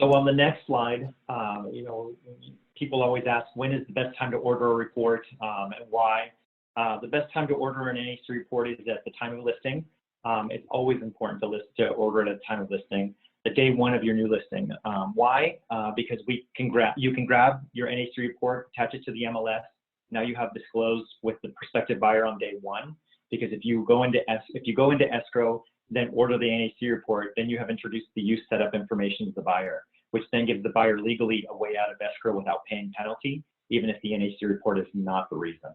So on the next slide, people always ask, when is the best time to order a report and why? The best time to order an NHD report is at the time of listing. It's always important to order it at the time of listing, the day one of your new listing. Why? Because you can grab your NHD report, attach it to the MLS. Now you have disclosed with the prospective buyer on day one. Because if you go into escrow, then order the NHD report, then you have introduced the use setup information to the buyer, which then gives the buyer legally a way out of escrow without paying penalty, even if the NHD report is not the reason.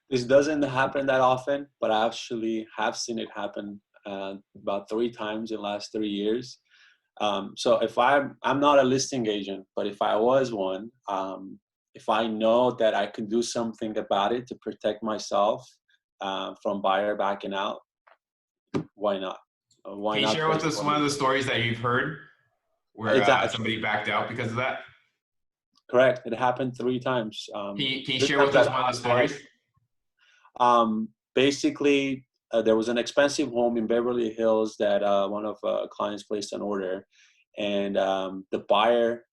This doesn't happen that often, but I actually have seen it happen about 3 times in the last 3 years. So if I'm not a listing agent, but if I was one, if I know that I can do something about it to protect myself from buyer backing out, why not? Can you share with us one of the stories that you've heard where somebody backed out because of that? Correct. It happened 3 times. Can you share with us one of the stories? Basically, there was an expensive home in Beverly Hills that one of clients placed an order, and the buyer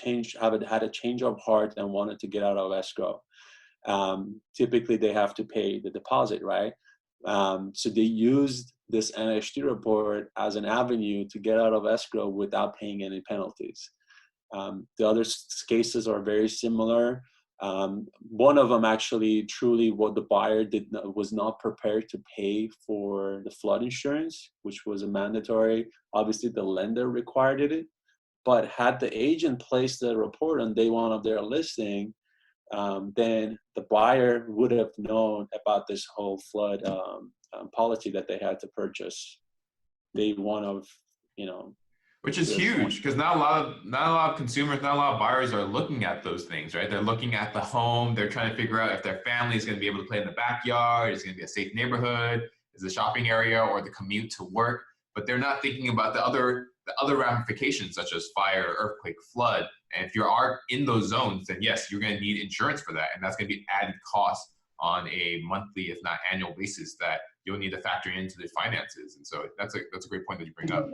had a change of heart and wanted to get out of escrow. Typically, they have to pay the deposit, right? So they used this NHD report as an avenue to get out of escrow without paying any penalties. The other cases are very similar. One of them actually truly what the buyer was not prepared to pay for the flood insurance, which was a mandatory. Obviously, the lender required it, but had the agent placed the report on day one of their listing, then the buyer would have known about this whole flood policy that they had to purchase day one of, which is huge, because not a lot of consumers, not a lot of buyers are looking at those things, right? They're looking at the home. They're trying to figure out if their family is going to be able to play in the backyard, is it going to be a safe neighborhood, is it a shopping area, or the commute to work. But they're not thinking about the other ramifications, such as fire, earthquake, flood. And if you are in those zones, then yes, you're going to need insurance for that, and that's going to be added cost on a monthly, if not annual basis, that you'll need to factor into the finances. And so that's a great point that you bring up.